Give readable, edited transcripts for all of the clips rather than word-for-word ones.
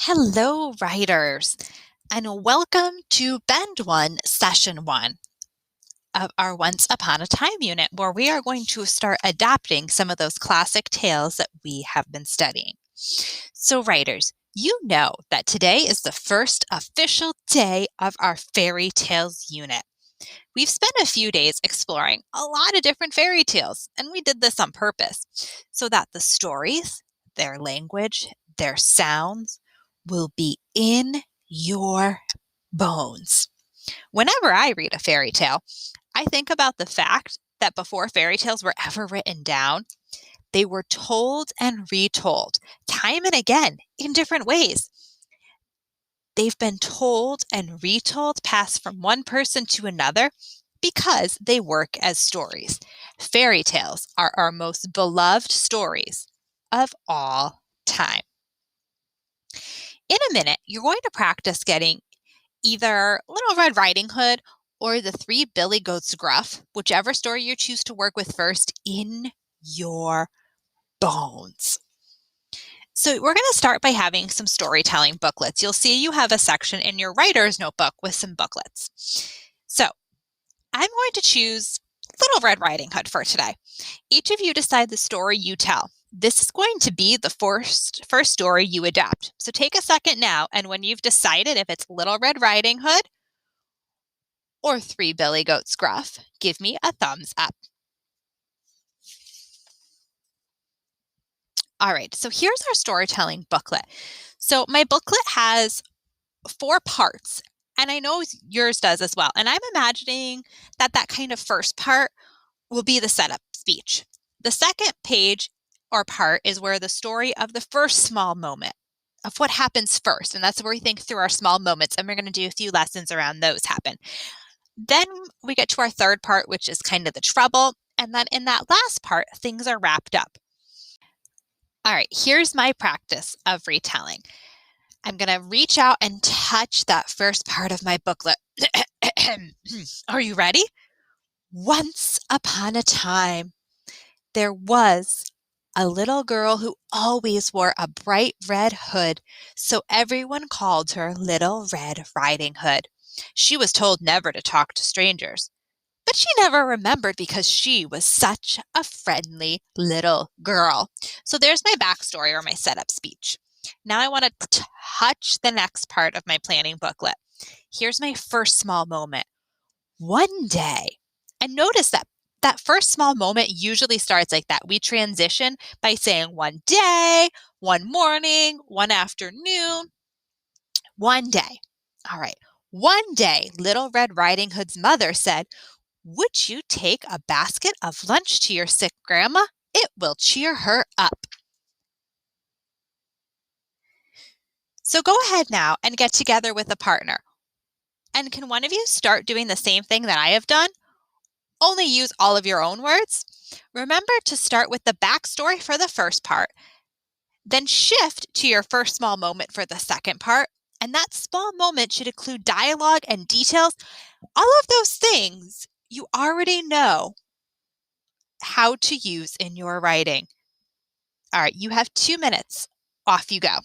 Hello, writers, and welcome to Bend 1, Session 1 of our Once Upon a Time unit, where we are going to start adapting some of those classic tales that we have been studying. So, writers, you know that today is the first official day of our fairy tales unit. We've spent a few days exploring a lot of different fairy tales, and we did this on purpose so that the stories, their language, their sounds will be in your bones. Whenever I read a fairy tale, I think about the fact that before fairy tales were ever written down, they were told and retold time and again in different ways. They've been told and retold, passed from one person to another because they work as stories. Fairy tales are our most beloved stories of all time. In a minute, you're going to practice getting either Little Red Riding Hood or the Three Billy Goats Gruff, whichever story you choose to work with first, in your bones. So we're going to start by having some storytelling booklets. You'll see you have a section in your writer's notebook with some booklets. So I'm going to choose Little Red Riding Hood for today. Each of you decide the story you tell. This is going to be the first story you adapt. So take a second now, and when you've decided if it's Little Red Riding Hood or Three Billy Goats Gruff, give me a thumbs up. All right, so here's our storytelling booklet. So my booklet has 4 parts, and I know yours does as well. And I'm imagining that kind of first part will be the setup speech. The second page or part is where the story of the first small moment of what happens first. And that's where we think through our small moments. And we're going to do a few lessons around those happen. Then we get to our third part, which is kind of the trouble. And then in that last part, things are wrapped up. All right, here's my practice of retelling. I'm going to reach out and touch that first part of my booklet. Are you ready? Once upon a time, there was a little girl who always wore a bright red hood, so everyone called her Little Red Riding Hood. She was told never to talk to strangers, but she never remembered because she was such a friendly little girl. So there's my backstory or my setup speech. Now I want to touch the next part of my planning booklet. Here's my first small moment. One day, and notice that first small moment usually starts like that. We transition by saying one day, one morning, one afternoon, one day. All right. One day, Little Red Riding Hood's mother said, "Would you take a basket of lunch to your sick grandma? It will cheer her up." So go ahead now and get together with a partner. And can one of you start doing the same thing that I have done? Only use all of your own words. Remember to start with the backstory for the first part, then shift to your first small moment for the second part. And that small moment should include dialogue and details. All of those things you already know how to use in your writing. All right, you have 2 minutes. Off you go.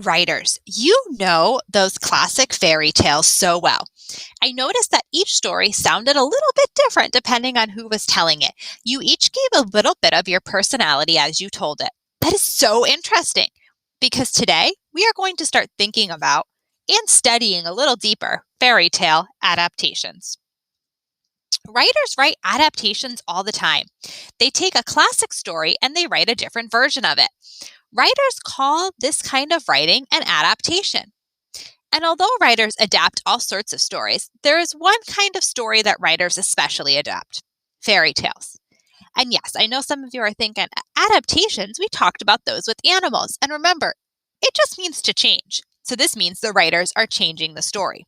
Writers, you know those classic fairy tales so well. I noticed that each story sounded a little bit different depending on who was telling it. You each gave a little bit of your personality as you told it. That is so interesting because today we are going to start thinking about and studying a little deeper fairy tale adaptations. Writers write adaptations all the time. They take a classic story and they write a different version of it. Writers call this kind of writing an adaptation. And although writers adapt all sorts of stories, there is one kind of story that writers especially adapt: fairy tales. And yes, I know some of you are thinking, adaptations, we talked about those with animals. And remember, it just means to change. So this means the writers are changing the story.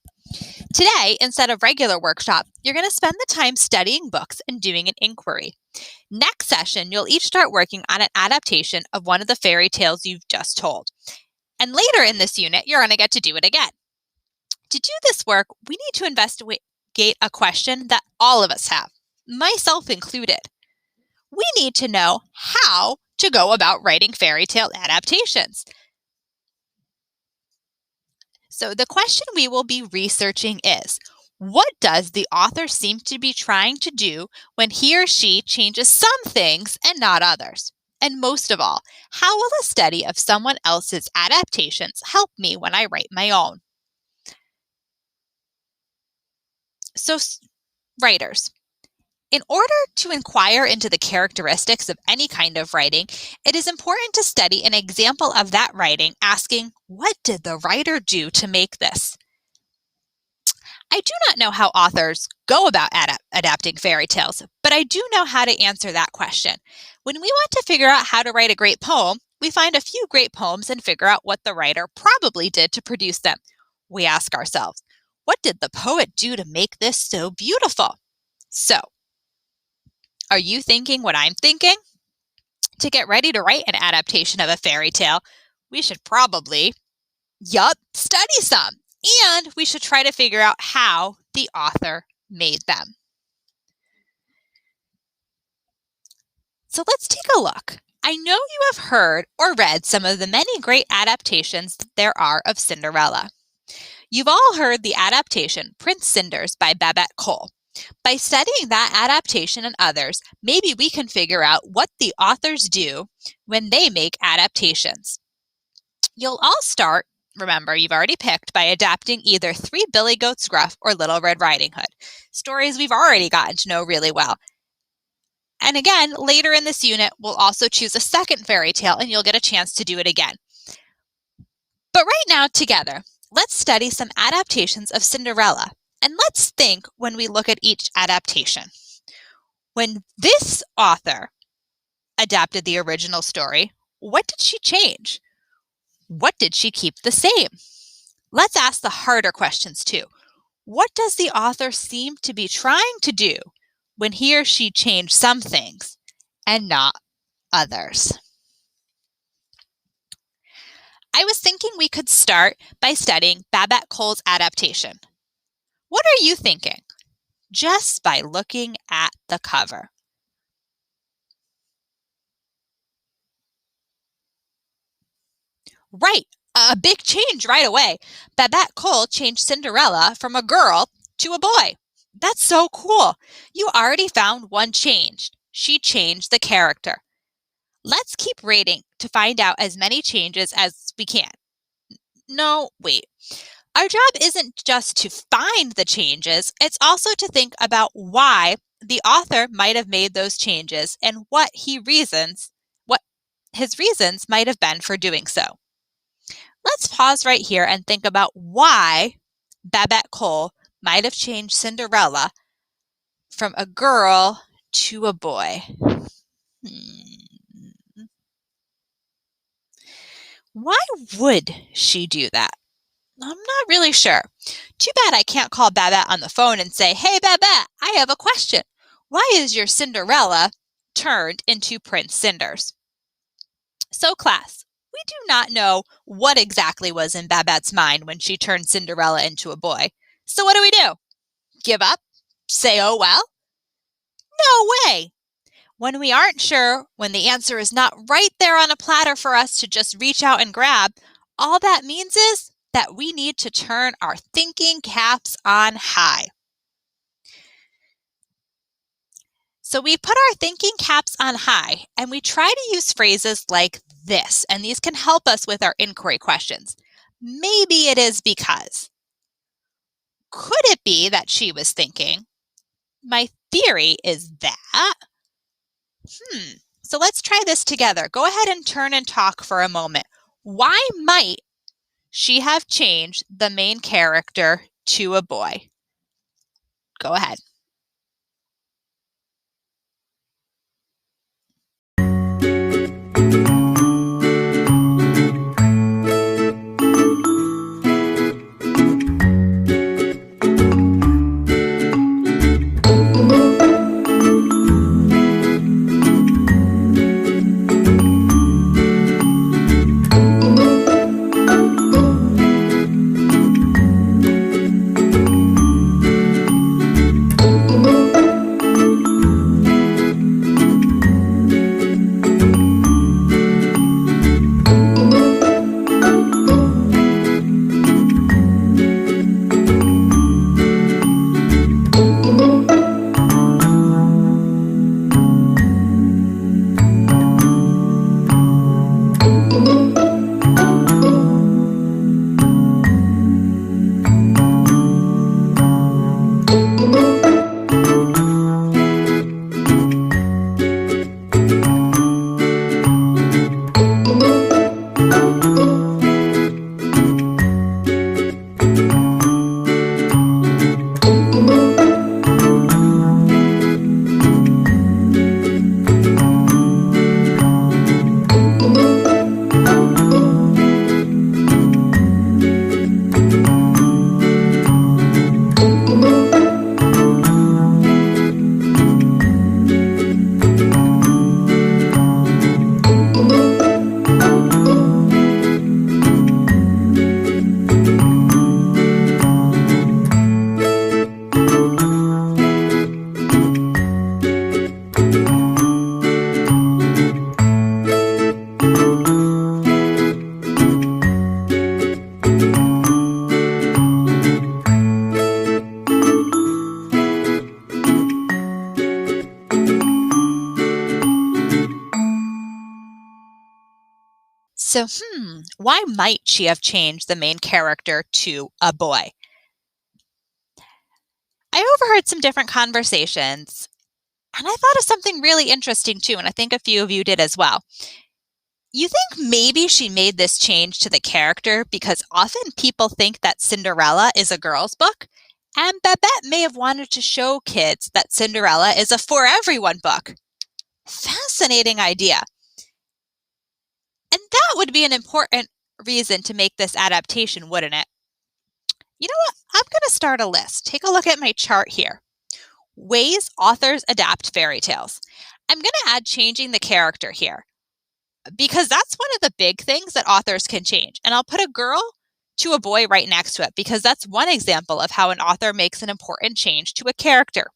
Today, instead of regular workshop, you're going to spend the time studying books and doing an inquiry. Next session, you'll each start working on an adaptation of one of the fairy tales you've just told. And later in this unit, you're going to get to do it again. To do this work, we need to investigate a question that all of us have, myself included. We need to know how to go about writing fairy tale adaptations. So the question we will be researching is, what does the author seem to be trying to do when he or she changes some things and not others? And most of all, how will a study of someone else's adaptations help me when I write my own? So, writers, in order to inquire into the characteristics of any kind of writing, it is important to study an example of that writing, asking, what did the writer do to make this? I do not know how authors go about adapting fairy tales, but I do know how to answer that question. When we want to figure out how to write a great poem, we find a few great poems and figure out what the writer probably did to produce them. We ask ourselves, what did the poet do to make this so beautiful? So, are you thinking what I'm thinking? To get ready to write an adaptation of a fairy tale, we should probably, study some. And we should try to figure out how the author made them. So let's take a look. I know you have heard or read some of the many great adaptations there are of Cinderella. You've all heard the adaptation Prince Cinders by Babette Cole. By studying that adaptation and others, maybe we can figure out what the authors do when they make adaptations. You'll all start, remember, you've already picked, by adapting either Three Billy Goats Gruff or Little Red Riding Hood, stories we've already gotten to know really well. And again, later in this unit, we'll also choose a second fairy tale and you'll get a chance to do it again. But right now, together, let's study some adaptations of Cinderella. And let's think when we look at each adaptation. When this author adapted the original story, what did she change? What did she keep the same? Let's ask the harder questions too. What does the author seem to be trying to do when he or she changed some things and not others? I was thinking we could start by studying Babette Cole's adaptation. What are you thinking? Just by looking at the cover. Right, a big change right away. Babette Cole changed Cinderella from a girl to a boy. That's so cool. You already found one change. She changed the character. Let's keep reading to find out as many changes as we can. No, wait. Our job isn't just to find the changes, it's also to think about why the author might have made those changes and what his reasons might have been for doing so. Let's pause right here and think about why Babette Cole might have changed Cinderella from a girl to a boy. Why would she do that? I'm not really sure. Too bad I can't call Babette on the phone and say, hey, Babette, I have a question. Why is your Cinderella turned into Prince Cinders? So, class, we do not know what exactly was in Babette's mind when she turned Cinderella into a boy. So what do? Give up? Say, oh well? No way! When we aren't sure, when the answer is not right there on a platter for us to just reach out and grab, All that means is that we need to turn our thinking caps on high. So we put our thinking caps on high and we try to use phrases like this, and these can help us with our inquiry questions. Maybe it is because. Could it be that she was thinking? My theory is that. So let's try this together. Go ahead and turn and talk for a moment. Why might she have changed the main character to a boy? Go ahead. So, why might she have changed the main character to a boy? I overheard some different conversations, and I thought of something really interesting too, and I think a few of you did as well. You think maybe she made this change to the character because often people think that Cinderella is a girl's book, and Babette may have wanted to show kids that Cinderella is a for everyone book. Fascinating idea. And that would be an important reason to make this adaptation, wouldn't it? You know what? I'm going to start a list. Take a look at my chart here. Ways authors adapt fairy tales. I'm going to add changing the character here because that's one of the big things that authors can change. And I'll put a girl to a boy right next to it because that's one example of how an author makes an important change to a character.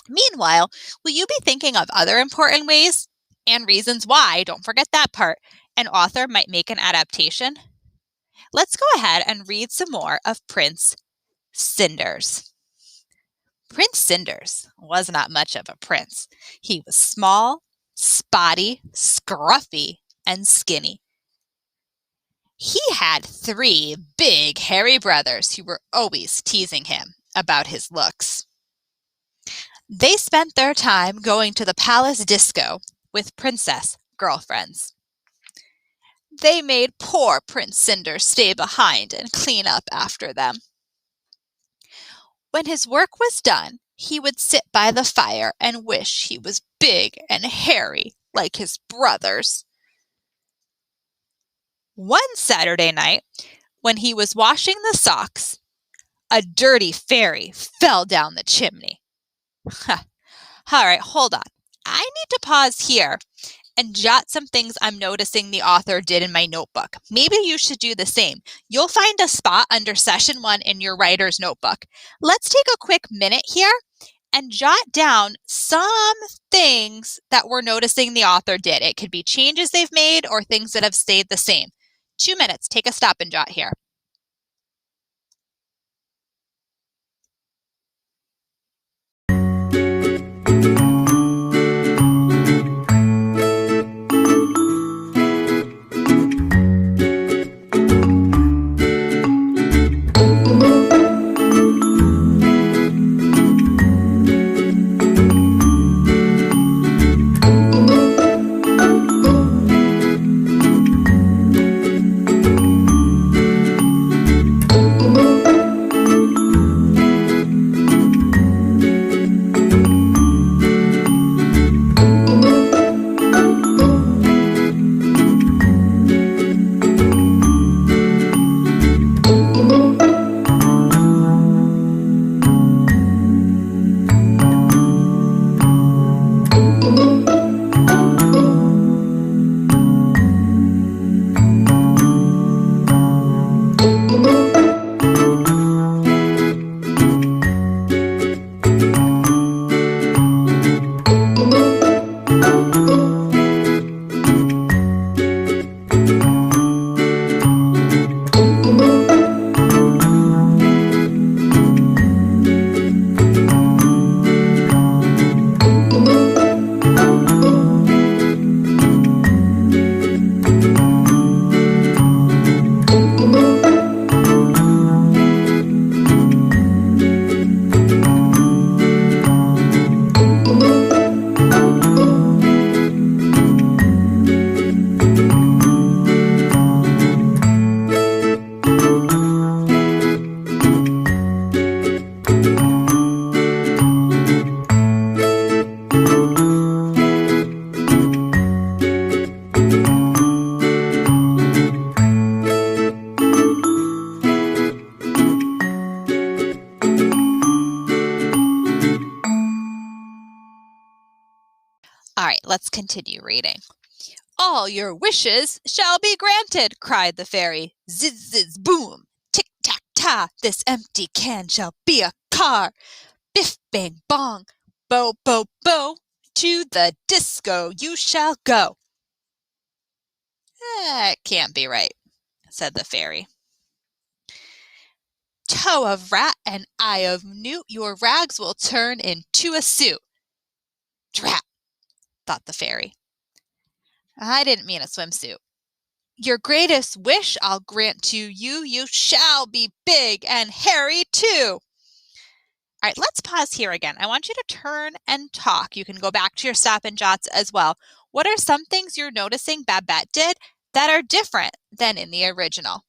Meanwhile, will you be thinking of other important ways and reasons why, don't forget that part, an author might make an adaptation? Let's go ahead and read some more of Prince Cinders. Prince Cinders was not much of a prince. He was small, spotty, scruffy, and skinny. He had 3 big, hairy brothers who were always teasing him about his looks. They spent their time going to the palace disco with princess girlfriends. They made poor Prince Cinder stay behind and clean up after them. When his work was done, he would sit by the fire and wish he was big and hairy like his brothers. One Saturday night, when he was washing the socks, a dirty fairy fell down the chimney. All right, hold on. I need to pause here and jot some things I'm noticing the author did in my notebook. Maybe you should do the same. You'll find a spot under session 1 in your writer's notebook. Let's take a quick minute here and jot down some things that we're noticing the author did. It could be changes they've made or things that have stayed the same. 2 minutes. Take a stop and jot here. All right, let's continue reading. All your wishes shall be granted, cried the fairy. Ziz, ziz, boom, tick, tack, ta, this empty can shall be a car. Biff, bang, bong, bo, bo, bo, to the disco you shall go. That can't be right, said the fairy. Toe of rat and eye of newt, your rags will turn into a suit. Drat, thought the fairy. I didn't mean a swimsuit. Your greatest wish I'll grant to you. You shall be big and hairy too. All right, let's pause here again. I want you to turn and talk. You can go back to your stop and jots as well. What are some things you're noticing Babette did that are different than in the original?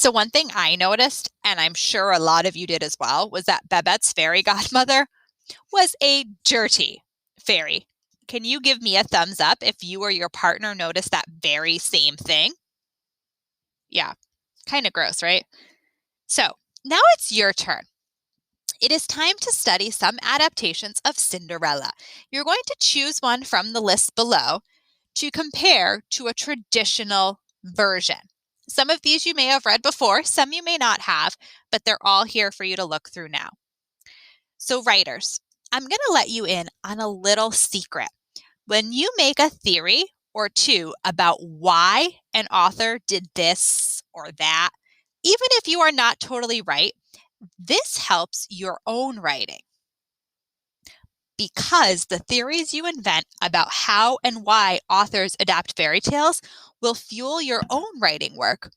So one thing I noticed, and I'm sure a lot of you did as well, was that Babette's fairy godmother was a dirty fairy. Can you give me a thumbs up if you or your partner noticed that very same thing? Yeah, kind of gross, right? So now it's your turn. It is time to study some adaptations of Cinderella. You're going to choose one from the list below to compare to a traditional version. Some of these you may have read before, some you may not have, but they're all here for you to look through now. So writers, I'm going to let you in on a little secret. When you make a theory or two about why an author did this or that, even if you are not totally right, this helps your own writing. Because the theories you invent about how and why authors adapt fairy tales will fuel your own writing work.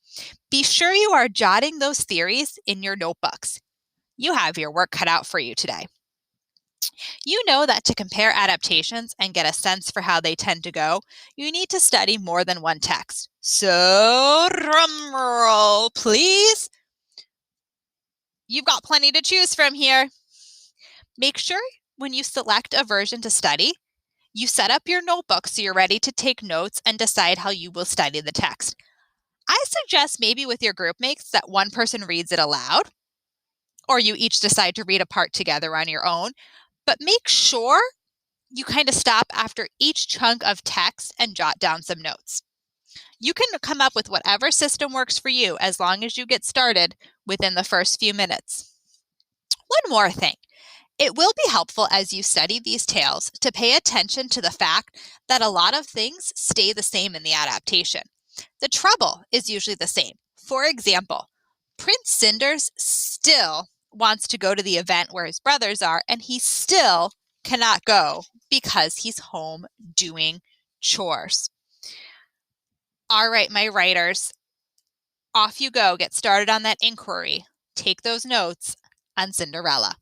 Be sure you are jotting those theories in your notebooks. You have your work cut out for you today. You know that to compare adaptations and get a sense for how they tend to go, you need to study more than one text. So, drum roll, please. You've got plenty to choose from here. Make sure when you select a version to study, you set up your notebook so you're ready to take notes and decide how you will study the text. I suggest maybe with your group mates that one person reads it aloud, or you each decide to read a part together on your own. But make sure you kind of stop after each chunk of text and jot down some notes. You can come up with whatever system works for you as long as you get started within the first few minutes. One more thing. It will be helpful as you study these tales to pay attention to the fact that a lot of things stay the same in the adaptation. The trouble is usually the same. For example, Prince Cinders still wants to go to the event where his brothers are, and he still cannot go because he's home doing chores. All right, my writers, off you go. Get started on that inquiry. Take those notes on Cinderella.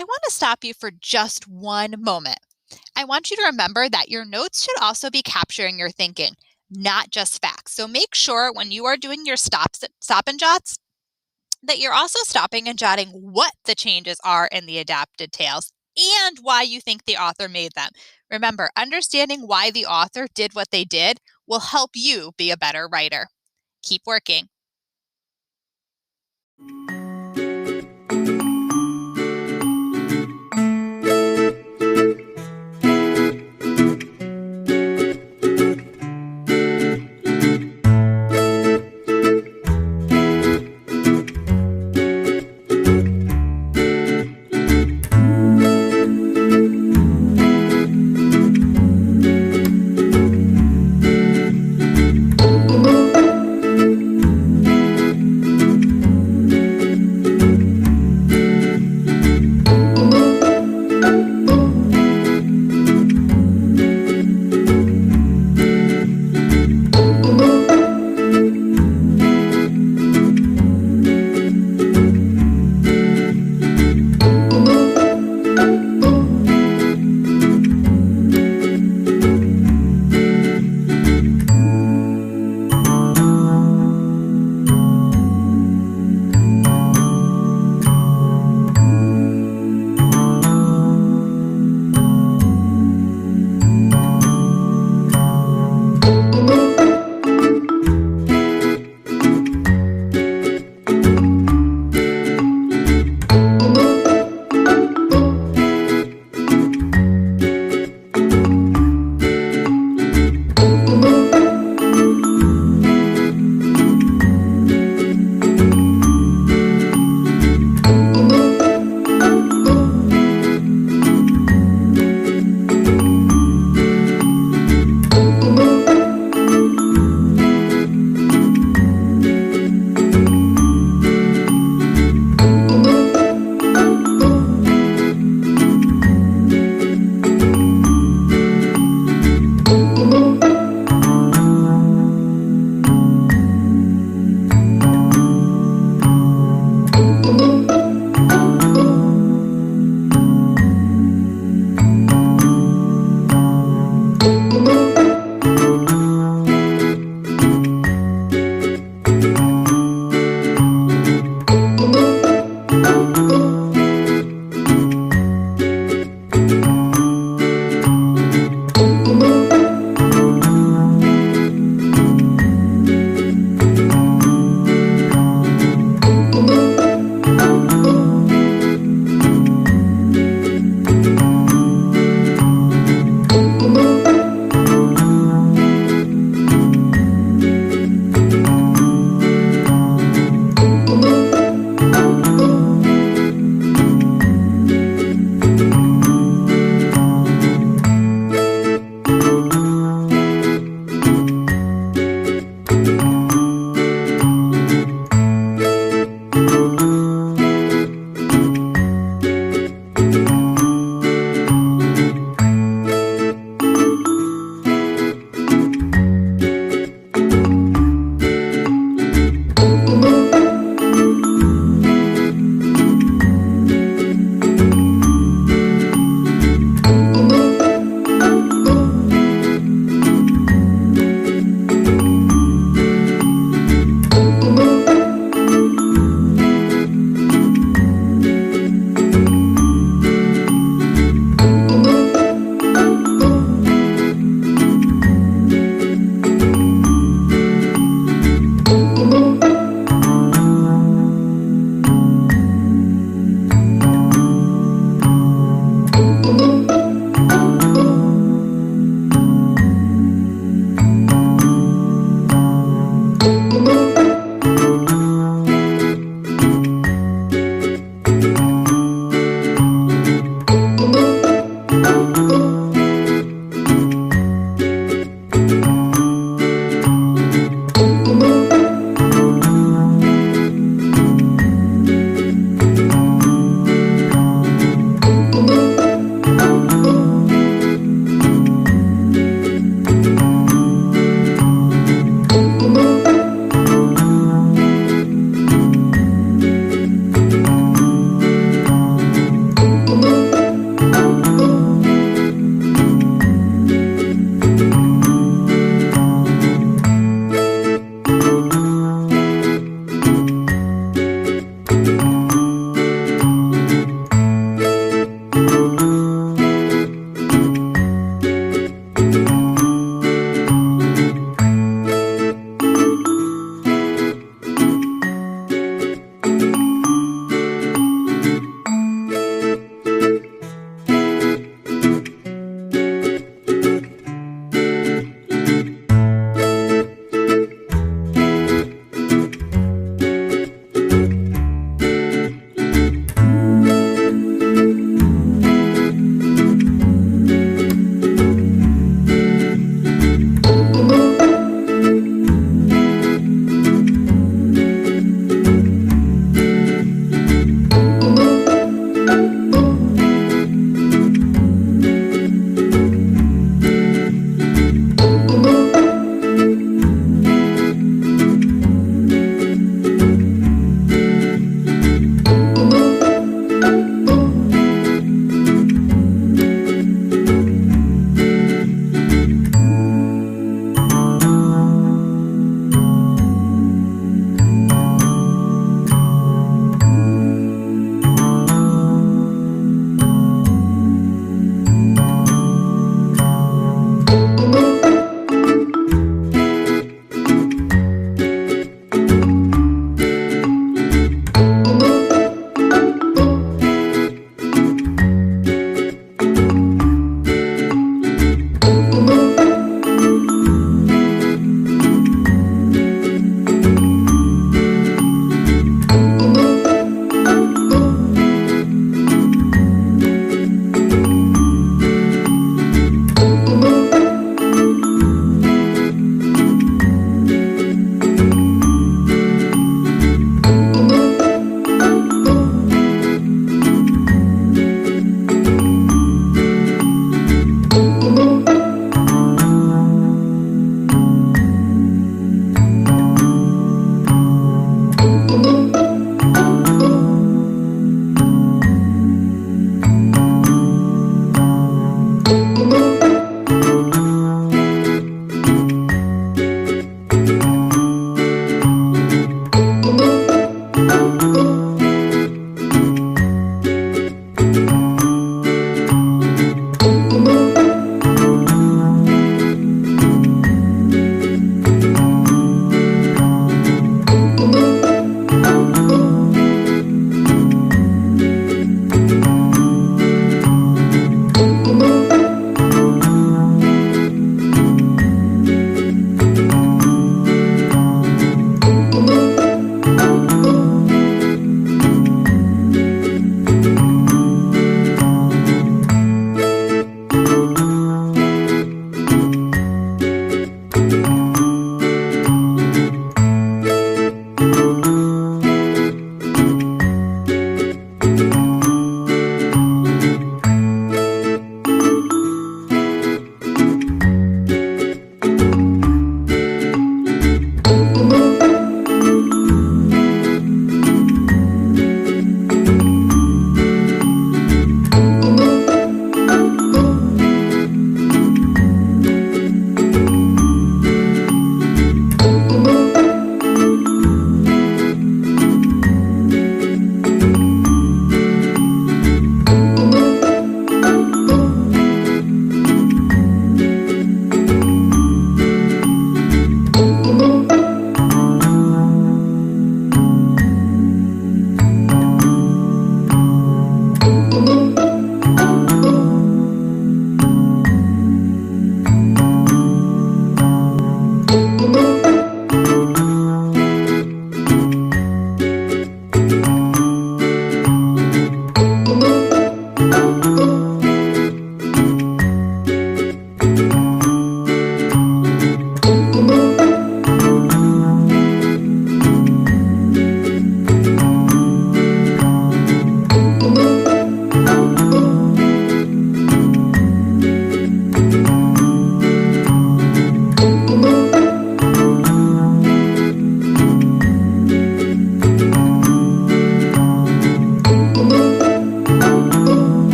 I want to stop you for just one moment. I want you to remember that your notes should also be capturing your thinking, not just facts. So make sure when you are doing your stop and jots that you're also stopping and jotting what the changes are in the adapted tales and why you think the author made them. Remember, understanding why the author did what they did will help you be a better writer. Keep working.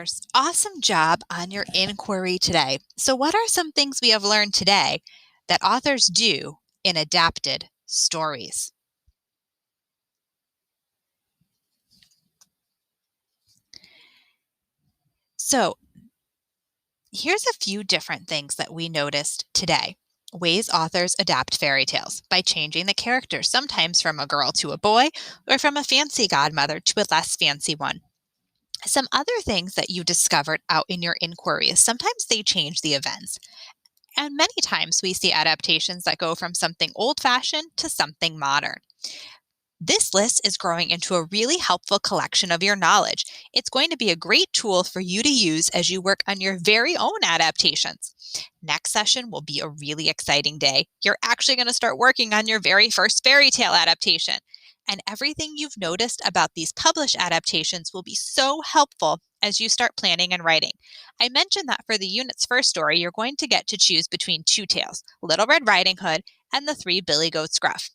writers. Awesome job on your inquiry today. So, what are some things we have learned today that authors do in adapted stories? So, here's a few different things that we noticed today. Ways authors adapt fairy tales by changing the characters, sometimes from a girl to a boy, or from a fancy godmother to a less fancy one. Some other things that you discovered out in your inquiry is sometimes they change the events. And many times we see adaptations that go from something old fashioned to something modern. This list is growing into a really helpful collection of your knowledge. It's going to be a great tool for you to use as you work on your very own adaptations. Next session will be a really exciting day. You're actually going to start working on your very first fairy tale adaptation. And everything you've noticed about these published adaptations will be so helpful as you start planning and writing. I mentioned that for the unit's first story, you're going to get to choose between two tales, Little Red Riding Hood and The Three Billy Goats Gruff.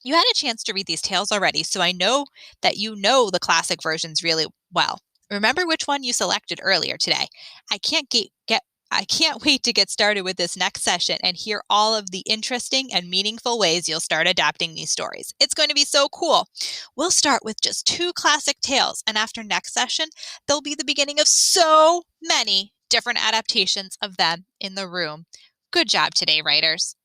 You had a chance to read these tales already, so I know that you know the classic versions really well. Remember which one you selected earlier today. I can't get I can't wait to get started with this next session and hear all of the interesting and meaningful ways you'll start adapting these stories. It's going to be so cool. We'll start with just two classic tales, and after next session, there'll be the beginning of so many different adaptations of them in the room. Good job today, writers.